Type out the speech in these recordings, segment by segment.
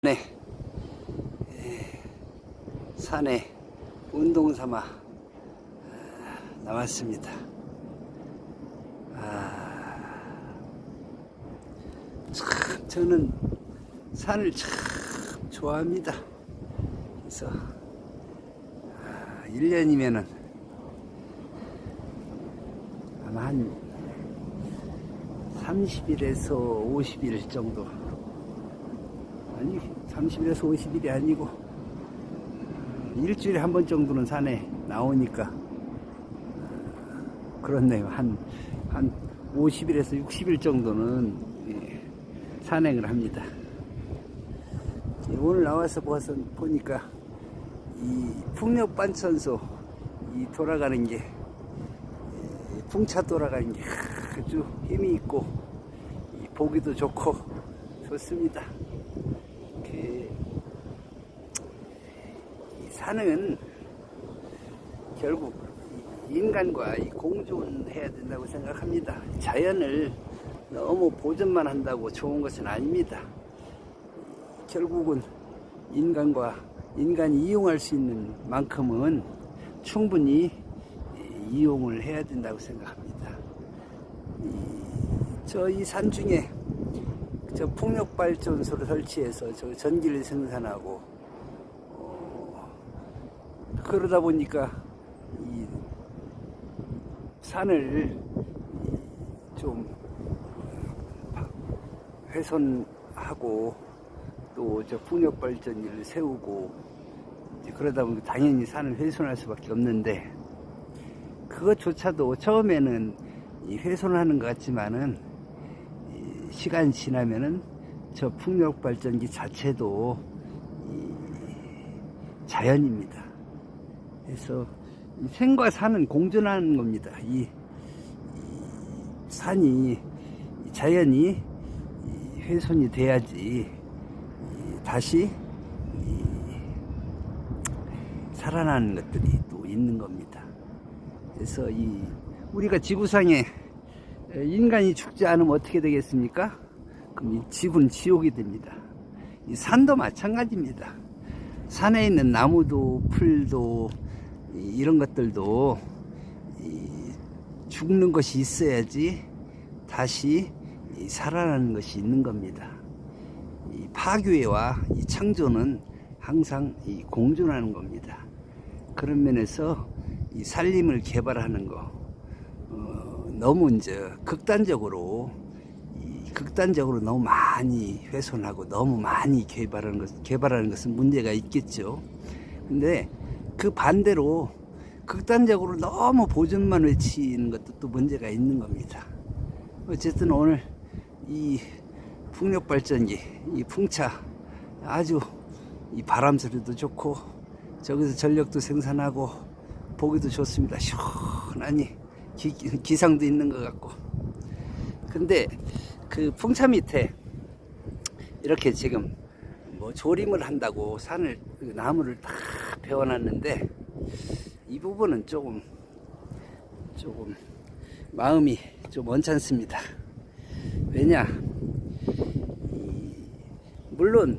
네, 산에 운동 삼아 나왔습니다. 참 저는 산을 참 좋아합니다. 그래서 1년이면은 아마 한 30일에서 50일 정도, 아니 30일에서 50일이 아니고 일주일에 한 번 정도는 산에 나오니까 그렇네요. 한 50일에서 60일 정도는 산행을 합니다. 오늘 나와서 보니까 이 풍력반천소 이 돌아가는 게, 풍차 돌아가는 게 아주 힘이 있고 보기도 좋고 좋습니다. 산은 결국 인간과 공존해야 된다고 생각합니다. 자연을 너무 보존만 한다고 좋은 것은 아닙니다. 결국은 인간이 이용할 수 있는 만큼은 충분히 이용을 해야 된다고 생각합니다. 이 산 중에 풍력발전소를 설치해서 전기를 생산하고, 그러다 보니까 이 산을 좀 훼손하고 또 풍력발전기를 세우고, 그러다 보니까 당연히 산을 훼손할 수밖에 없는데, 그것조차도 처음에는 훼손하는 것 같지만은 시간이 지나면은 풍력발전기 자체도 자연입니다. 그래서 생과 산은 공존하는 겁니다. 이 산이, 자연이 훼손이 돼야지 다시 살아나는 것들이 또 있는 겁니다. 그래서 우리가 지구상에 인간이 죽지 않으면 어떻게 되겠습니까? 그럼 이 지구는 지옥이 됩니다. 이 산도 마찬가지입니다. 산에 있는 나무도 풀도 이런 것들도 죽는 것이 있어야지 다시 살아나는 것이 있는 겁니다. 이 파괴와 창조는 항상 공존하는 겁니다. 그런 면에서 이 산림을 개발하는 거, 너무 극단적으로 너무 많이 훼손하고 너무 많이 개발하는 것은 문제가 있겠죠. 근데 그 반대로 극단적으로 너무 보존만 외치는 것도 또 문제가 있는 겁니다. 어쨌든 오늘 이 풍력발전기, 이 풍차, 아주 이 바람 소리도 좋고 저기서 전력도 생산하고 보기도 좋습니다. 시원하니 기상도 있는 것 같고. 근데 그 풍차 밑에 이렇게 지금 조림을 한다고 나무를 다 베어놨는데, 이 부분은 조금 마음이 좀 언짢습니다. 왜냐, 물론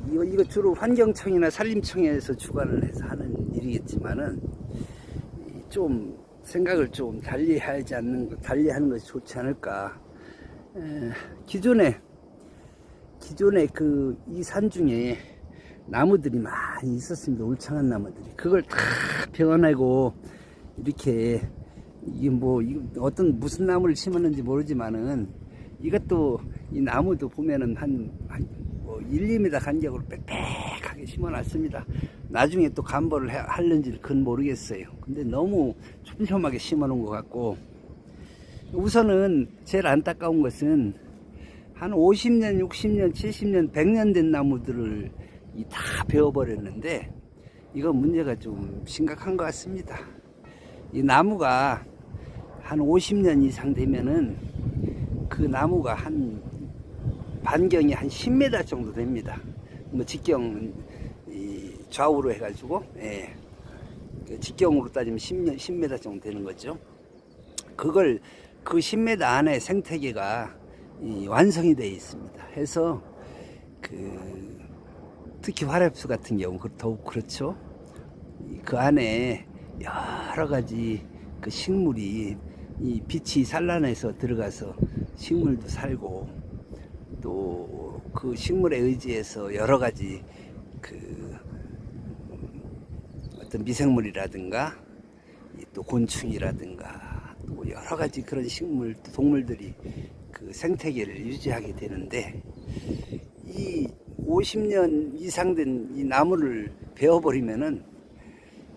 이거 주로 환경청이나 산림청에서 주관을 해서 하는 일이겠지만은 좀 생각을 좀 달리하는 것이 좋지 않을까. 기존에 이 산 중에 나무들이 많이 있었습니다. 울창한 나무들이. 그걸 다 베어내고 이렇게 무슨 나무를 심었는지 모르지만은, 이것도 이 나무도 보면은 한 1, 2m 간격으로 빽빽하게 심어놨습니다. 나중에 또 감보를 하는지 그건 모르겠어요. 근데 너무 촘촘하게 심어놓은 것 같고, 우선은 제일 안타까운 것은 한 50년, 60년, 70년, 100년 된 나무들을 다 베어버렸는데, 이건 문제가 좀 심각한 것 같습니다. 이 나무가 한 50년 이상 되면은 그 나무가 반경이 한 10m 정도 됩니다. 직경 좌우로 해가지고, 직경으로 따지면 10m 정도 되는 거죠. 그 10m 안에 생태계가 완성이 되어 있습니다. 해서 특히 화렵수 같은 경우 더욱 그렇죠. 그 안에 여러 가지 그 식물이 이 빛이 산란해서 들어가서 식물도 살고, 또 그 식물에 의지해서 여러 가지 어떤 미생물이라든가 또 곤충이라든가 또 여러 가지 그런 식물, 동물들이 그 생태계를 유지하게 되는데, 이 50년 이상 된 이 나무를 베어버리면은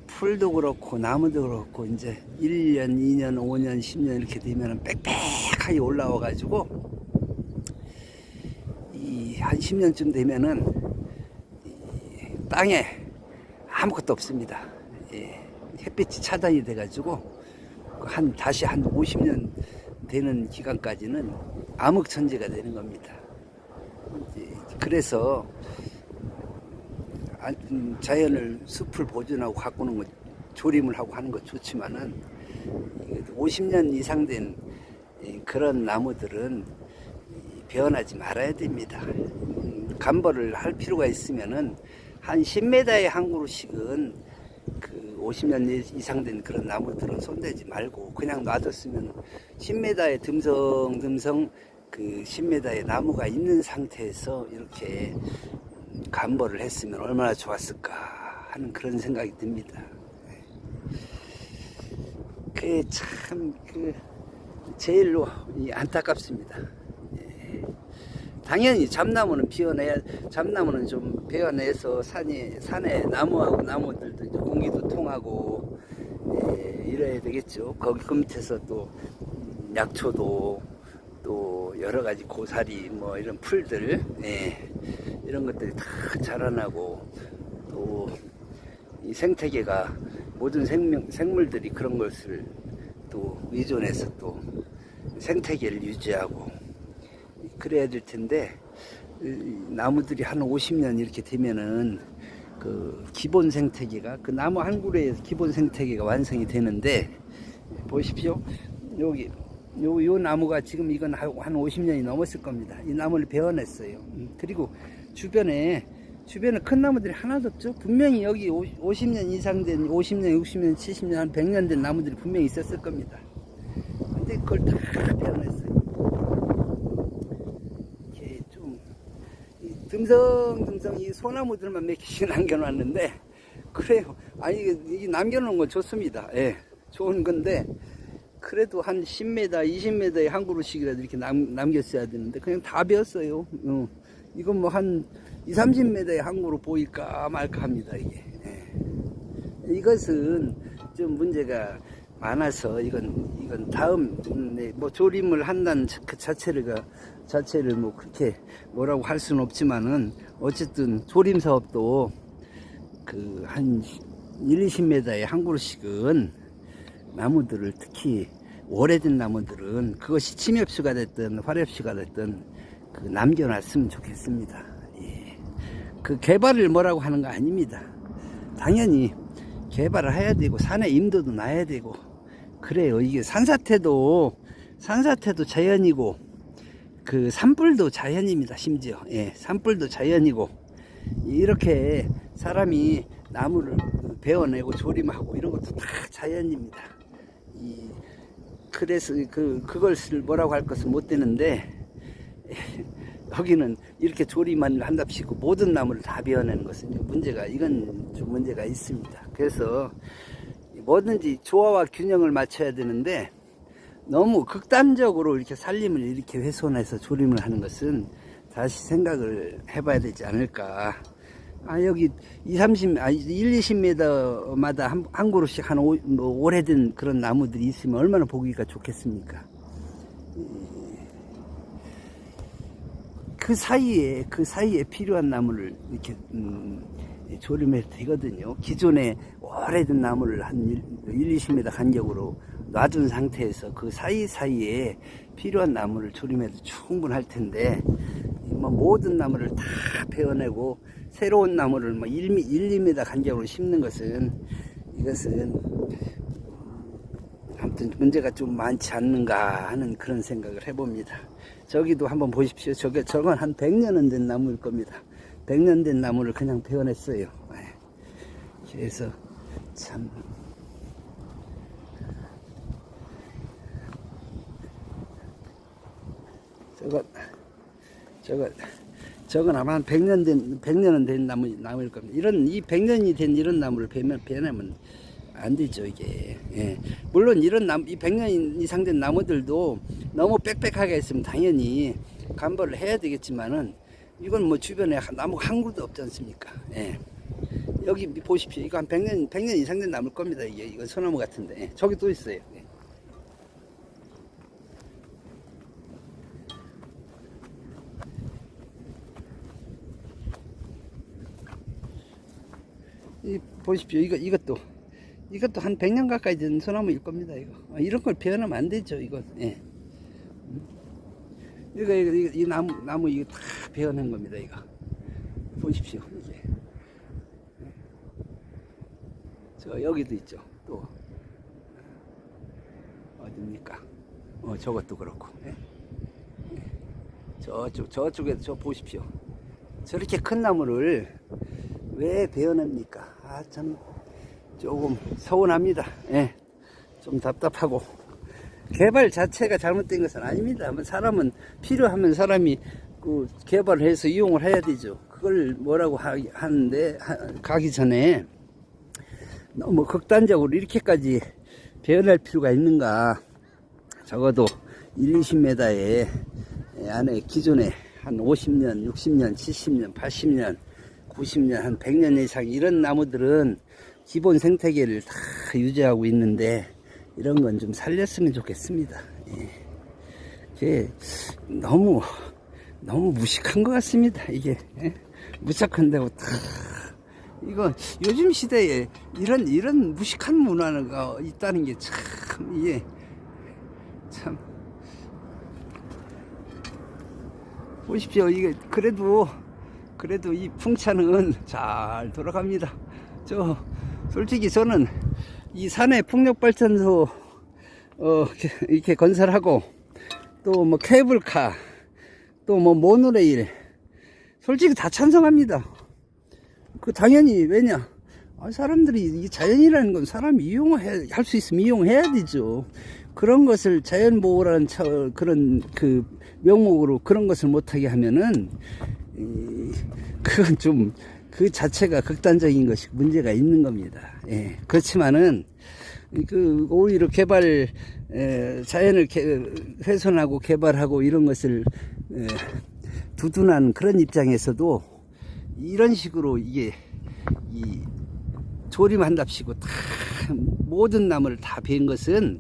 풀도 그렇고 나무도 그렇고 이제 1년, 2년, 5년, 10년 이렇게 되면은 빽빽하게 올라와 가지고 한 10년쯤 되면은 땅에 아무것도 없습니다. 햇빛이 차단이 돼 가지고 다시 한 50년 되는 기간까지는 암흑천지가 되는 겁니다. 그래서 자연을, 숲을 보존하고 가꾸는 것, 조림을 하고 하는 것 좋지만은 50년 이상 된 그런 나무들은 베어나지 말아야 됩니다. 감벌을 할 필요가 있으면은 한 10m의 한 그루씩은 그 50년 이상 된 그런 나무들은 손대지 말고 그냥 놔뒀으면 10m의 듬성듬성 그 10m의 나무가 있는 상태에서 이렇게 감벌을 했으면 얼마나 좋았을까 하는 그런 생각이 듭니다. 그게 참 제일로 안타깝습니다. 당연히 잡나무는 잡나무는 좀 베어내서 산에 나무하고 나무들도 이제 공기도 통하고 이래야 되겠죠. 거기 그 밑에서 또 약초도 또 여러 가지 고사리 뭐 이런 풀들 이런 것들이 다 자라나고, 또 이 생태계가 모든 생물들이 그런 것을 또 의존해서 또 생태계를 유지하고 그래야 될 텐데, 나무들이 한 50년 이렇게 되면은 그 기본 생태계가, 그 나무 한 그루에서 기본 생태계가 완성이 되는데, 보십시오. 요 나무가 지금 이건 한 50년이 넘었을 겁니다. 이 나무를 베어냈어요. 그리고 주변에 큰 나무들이 하나도 없죠. 분명히 여기 50년 이상 된 50년, 60년, 70년, 한 100년 된 나무들이 분명히 있었을 겁니다. 근데 그걸 다 베어냈어요. 이렇게 좀 듬성듬성 이 소나무들만 몇 개씩 남겨놨는데, 그래요. 아니 이게 남겨놓은 건 좋습니다. 예, 좋은 건데 그래도 한 10m, 20m의 한 그루씩이라도 이렇게 남겼어야 되는데 그냥 다 베었어요. 이건 뭐 한 20, 30m의 한 그루 보일까 말까 합니다. 이게. 이것은 좀 문제가 많아서 이건 다음 뭐 조림을 한다는 그 자체를 뭐 그렇게 뭐라고 할 수는 없지만은, 어쨌든 조림 사업도 그 한 1, 20m의 한 그루씩은 나무들을, 특히 오래된 나무들은 그것이 침엽수가 됐든 화렵수가 됐든 남겨놨으면 좋겠습니다. 그 개발을 뭐라고 하는 거 아닙니다. 당연히 개발을 해야 되고 산에 임도도 놔야 되고 그래요. 이게 산사태도 자연이고 그 산불도 자연입니다. 심지어 산불도 자연이고, 이렇게 사람이 나무를 베어내고 조림하고 이런 것도 다 자연입니다. 그래서 그것을 뭐라고 할 것은 못 되는데, 여기는 이렇게 조림만 한답시고 모든 나무를 다 베어내는 것은 이건 좀 문제가 있습니다. 그래서 뭐든지 조화와 균형을 맞춰야 되는데, 너무 극단적으로 이렇게 산림을 이렇게 훼손해서 조림을 하는 것은 다시 생각을 해봐야 되지 않을까. 여기 1, 20m마다 한 그루씩 뭐 오래된 그런 나무들이 있으면 얼마나 보기가 좋겠습니까? 그 사이에 필요한 나무를 이렇게 조림해도 되거든요. 기존에 오래된 나무를 한 1, 20m 간격으로 놔둔 상태에서 그 사이사이에 필요한 나무를 조림해도 충분할 텐데, 뭐 모든 나무를 다 베어내고 새로운 나무를 뭐 1, 2m 간격으로 심는 이것은 아무튼 문제가 좀 많지 않는가 하는 그런 생각을 해봅니다. 저기도 한번 보십시오. 저건 한 100년은 된 나무일 겁니다. 100년 된 나무를 그냥 베어냈어요. 그래서 참 저건 아마 한 100년은 된 나무일 겁니다. 이 100년이 된 이런 나무를 베내면 안 되죠, 이게. 예. 물론 이 100년 이상 된 나무들도 너무 빽빽하게 있으면 당연히 감벌을 해야 되겠지만은, 이건 뭐 주변에 나무가 한 그루도 없지 않습니까? 예. 여기 보십시오. 이거 한 100년 이상 된 나무일 겁니다. 이건 소나무 같은데. 예. 저기 또 있어요. 예. 보십시오. 이것도 한 100년 가까이 된 소나무일 겁니다. 이런 걸 베어내면 안 되죠, 이건. 예. 이 나무 이거 다 베어낸 겁니다, 이거. 보십시오, 이게. 여기도 있죠, 또. 어딥니까? 저것도 그렇고. 예. 저쪽에도 저 보십시오. 저렇게 큰 나무를 왜 베어냅니까? 참 조금 서운합니다. 예, 좀 답답하고. 개발 자체가 잘못된 것은 아닙니다. 사람은 필요하면 사람이 그 개발을 해서 이용을 해야 되죠. 그걸 뭐라고 하는데, 가기 전에 너무 극단적으로 이렇게까지 베어낼 필요가 있는가. 적어도 20m에 안에 기존에 한 50년, 60년, 70년, 80년, 90년, 한 100년 이상 이런 나무들은 기본 생태계를 다 유지하고 있는데, 이런 건 좀 살렸으면 좋겠습니다. 이게 너무 무식한 것 같습니다. 이게. 예? 무식한다고 다. 이거 요즘 시대에 이런 무식한 문화가 있다는 게 참, 이게 참. 보십시오. 이게 그래도 이 풍차는 잘 돌아갑니다. 솔직히 저는 이 산에 풍력발전소 이렇게 건설하고, 또 뭐 케이블카, 또 뭐 모노레일, 솔직히 다 찬성합니다. 당연히. 왜냐, 사람들이, 이 자연이라는 건 사람이 할 수 있으면 이용해야 되죠. 그런 것을 자연보호라는 그런 그 명목으로 그런 것을 못하게 하면은, 그건 좀 그 자체가 극단적인 것이 문제가 있는 겁니다. 예. 그렇지만은 오히려 자연을 훼손하고 개발하고 이런 것을 두둔한 그런 입장에서도 이런 식으로 이게 조림한답시고 다 모든 나무를 다 베인 것은,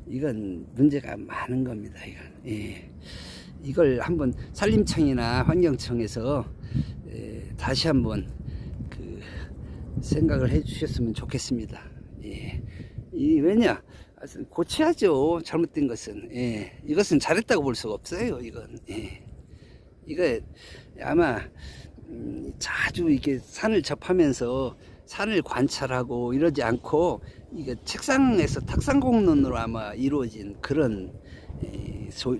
이건 문제가 많은 겁니다. 예. 이걸 한번 산림청이나 환경청에서 다시 한번 생각을 해 주셨으면 좋겠습니다. 예. 왜냐, 고쳐야죠, 잘못된 것은. 예. 이것은 잘했다고 볼 수가 없어요, 이건. 예. 이거 아마 자주 이렇게 산을 접하면서 산을 관찰하고 이러지 않고, 이게 책상에서 탁상공론으로 아마 이루어진 그런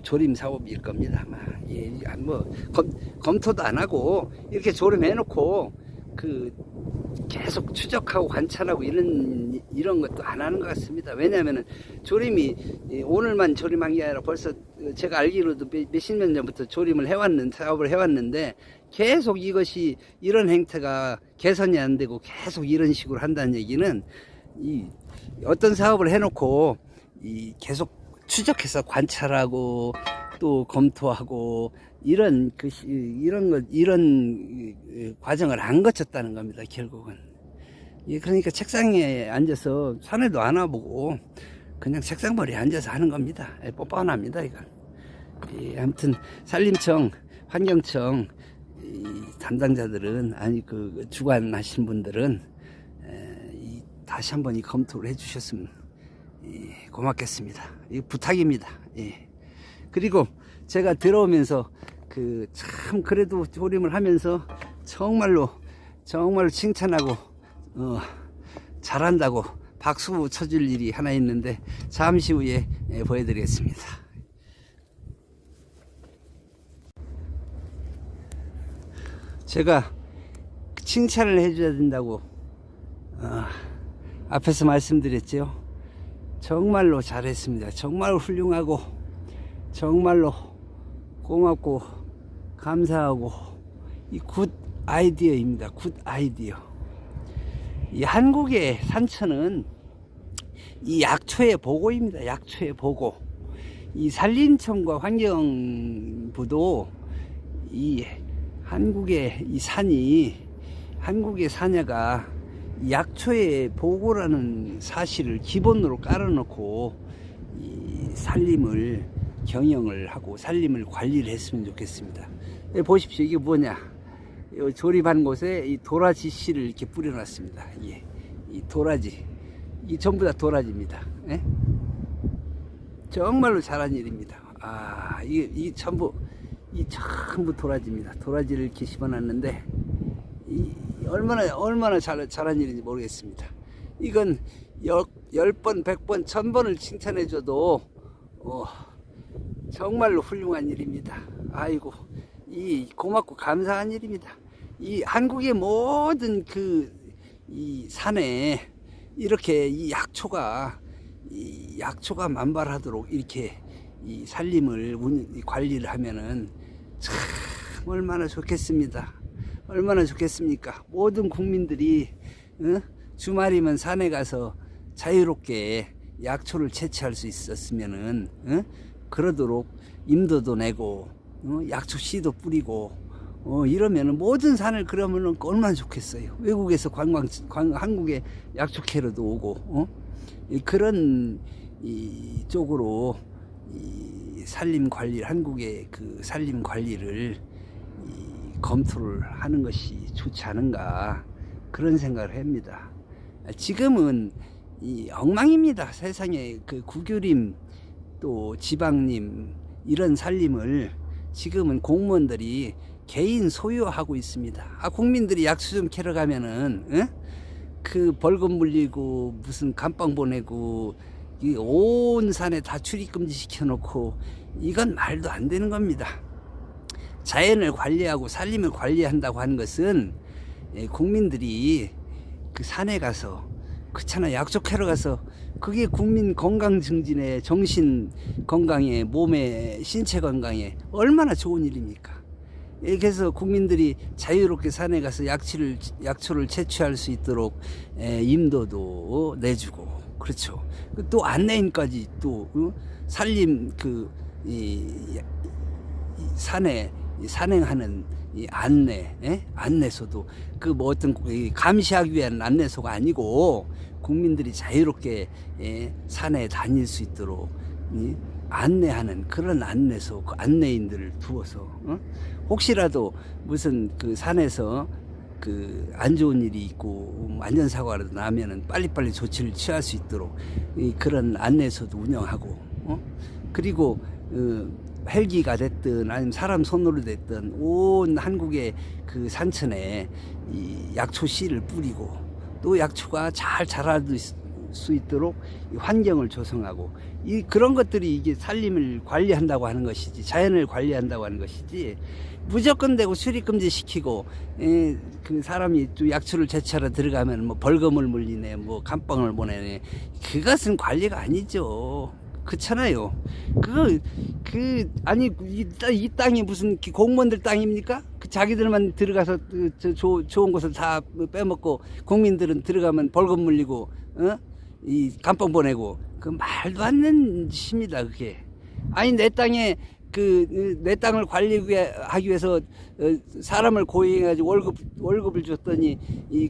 조림 사업일 겁니다, 아마. 예. 뭐 검토도 안 하고 이렇게 조림해 놓고 계속 추적하고 관찰하고 이런 것도 안 하는 것 같습니다. 왜냐하면은 조림이 오늘만 조림한 게 아니라 벌써 제가 알기로도 몇십 년 전부터 사업을 해왔는데, 계속 이런 행태가 개선이 안 되고 계속 이런 식으로 한다는 얘기는, 어떤 사업을 해놓고 계속 추적해서 관찰하고 또 검토하고 이런 과정을 안 거쳤다는 겁니다, 결국은. 그러니까 책상에 앉아서 산에도 안 와보고 그냥 책상머리에 앉아서 하는 겁니다. 뻔뻔합니다, 이건. 아무튼 산림청, 환경청 담당자들은, 주관하신 분들은 다시 한번 이 검토를 해주셨으면 고맙겠습니다. 이 부탁입니다. 그리고 제가 들어오면서 참 그래도 조림을 하면서 정말로 칭찬하고 잘한다고 박수 쳐줄 일이 하나 있는데, 잠시 후에 보여드리겠습니다. 제가 칭찬을 해줘야 된다고 앞에서 말씀드렸죠. 정말로 잘했습니다. 정말 훌륭하고 정말로 고맙고 감사하고 이 굿 아이디어입니다. 굿 아이디어. 이 한국의 산천은 이 약초의 보고입니다. 약초의 보고. 이 산림청과 환경부도 이 한국의 이 산이 한국의 산야가 약초의 보고라는 사실을 기본으로 깔아놓고 이 산림을 경영을 하고 산림을 관리를 했으면 좋겠습니다. 보십시오. 이게 뭐냐? 조립한 곳에 이 도라지 씨를 이렇게 뿌려놨습니다. 예. 이 도라지, 이 전부 다 도라지입니다. 예? 정말로 잘한 일입니다. 이 전부 도라지입니다. 도라지를 이렇게 심어놨는데 얼마나 잘한 일인지 모르겠습니다. 이건 10번, 100번, 1000번을 칭찬해줘도 정말로 훌륭한 일입니다. 아이고, 이 고맙고 감사한 일입니다. 이 한국의 모든 이 산에 이렇게 이 약초가 만발하도록 이렇게 이 산림을 관리를 하면은 참 얼마나 좋겠습니다. 얼마나 좋겠습니까? 모든 국민들이 주말이면 산에 가서 자유롭게 약초를 채취할 수 있었으면은 그러도록 임도도 내고 약초 씨도 뿌리고 이러면은 모든 산을 그러면은 얼마나 좋겠어요. 외국에서 한국에 약초 캐러도 오고 그런 이 쪽으로 이 산림 관리 한국의 그 산림 관리를 검토를 하는 것이 좋지 않은가 그런 생각을 합니다. 지금은 이 엉망입니다. 세상에 그 국유림 또 지방림 이런 산림을 지금은 공무원들이 개인 소유하고 있습니다. 국민들이 약수 좀 캐러 가면은 그 벌금 물리고 무슨 감방 보내고 이 온 산에 다 출입금지 시켜놓고 이건 말도 안 되는 겁니다. 자연을 관리하고 산림을 관리한다고 하는 것은 국민들이 그 산에 가서 그렇잖아 약초 캐러 가서 그게 국민 건강 증진에 정신 건강에 몸에 신체 건강에 얼마나 좋은 일입니까? 그래서 국민들이 자유롭게 산에 가서 약초를 채취할 수 있도록 임도도 내주고 그렇죠. 또 안내인까지 또 산림 산에 산행하는 이 안내소도 그 뭐 어떤 감시하기 위한 안내소가 아니고 국민들이 자유롭게 산에 다닐 수 있도록 안내하는 그런 안내소, 그 안내인들을 두어서 혹시라도 무슨 그 산에서 그 안 좋은 일이 있고 안전사고라도 나면은 빨리빨리 조치를 취할 수 있도록 그런 안내소도 운영하고 그리고 헬기가 됐든 아니면 사람 손으로 됐든 온 한국의 그 산천에 이 약초 씨를 뿌리고 또 약초가 잘 자랄 수 있도록 환경을 조성하고 그런 것들이 이게 산림을 관리한다고 하는 것이지 자연을 관리한다고 하는 것이지 무조건 되고 출입금지 시키고 그 사람이 또 약초를 채취하러 들어가면 뭐 벌금을 물리네 뭐 감방을 보내네 그것은 관리가 아니죠. 그렇잖아요. 아니 이 땅이 무슨 공무원들 땅입니까? 자기들만 들어가서 좋은 곳을 다 빼먹고 국민들은 들어가면 벌금 물리고 이 감방 보내고 그 말도 안 되는 짓입니다. 그게 아니 내 땅에 내 땅을 관리하기 위해서 사람을 고용해가지고 월급을 줬더니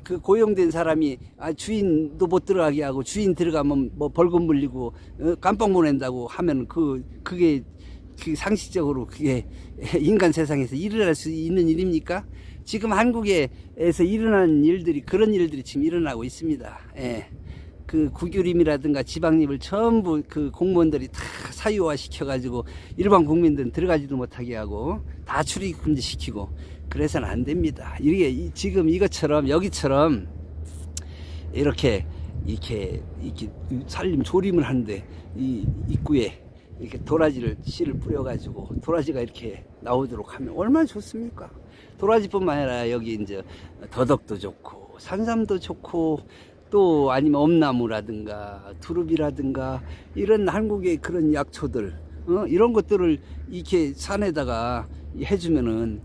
그 고용된 사람이 주인도 못 들어가게 하고 주인 들어가면 뭐 벌금 물리고 감방 보낸다고 하면 그게 상식적으로 그게 인간 세상에서 일어날 수 있는 일입니까? 지금 한국에서 일어나는 일들이 그런 일들이 지금 일어나고 있습니다. 그 국유림이라든가 지방림을 전부 그 공무원들이 다 사유화 시켜가지고 일반 국민들은 들어가지도 못하게 하고 다 출입금지 시키고 그래서는 안 됩니다. 이게 지금 이것처럼 여기처럼 이렇게 산림 조림을 하는데 이 입구에 이렇게 도라지를 씨를 뿌려가지고 도라지가 이렇게 나오도록 하면 얼마나 좋습니까? 도라지뿐만 아니라 여기 이제 더덕도 좋고 산삼도 좋고 또 아니면 엄나무라든가 두릅이라든가 이런 한국의 그런 약초들 이런 것들을 이렇게 산에다가 해주면은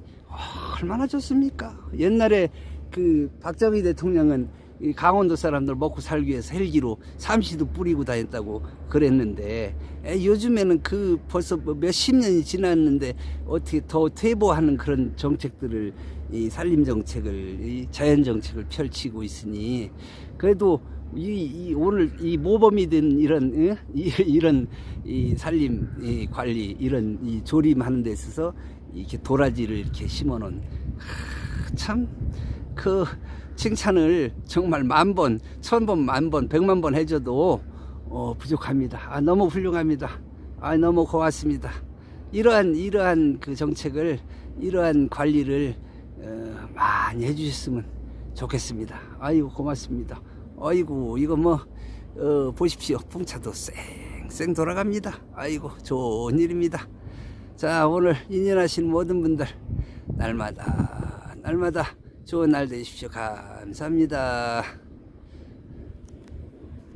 얼마나 좋습니까? 옛날에 그 박정희 대통령은 이 강원도 사람들 먹고 살기 위해서 헬기로 삼시도 뿌리고 다녔다고 그랬는데 요즘에는 그 벌써 몇십 년이 지났는데 어떻게 더 퇴보하는 그런 정책들을 이 산림 정책을 이 자연 정책을 펼치고 있으니 그래도 오늘 이 모범이 된 이런 이런 이 산림 이 관리 이런 이 조림하는 데 있어서 이렇게 도라지를 이렇게 심어놓은 참 그 칭찬을 정말 10,000번, 1,000번, 10,000번, 100만 번 해줘도 부족합니다. 너무 훌륭합니다. 너무 고맙습니다. 이러한 그 정책을 이러한 관리를 많이 해주셨으면 좋겠습니다. 아이고 고맙습니다. 아이고 이거 뭐 보십시오. 풍차도 쌩쌩 돌아갑니다. 아이고 좋은 일입니다. 자 오늘 인연하신 모든 분들 날마다 좋은 날 되십시오. 감사합니다.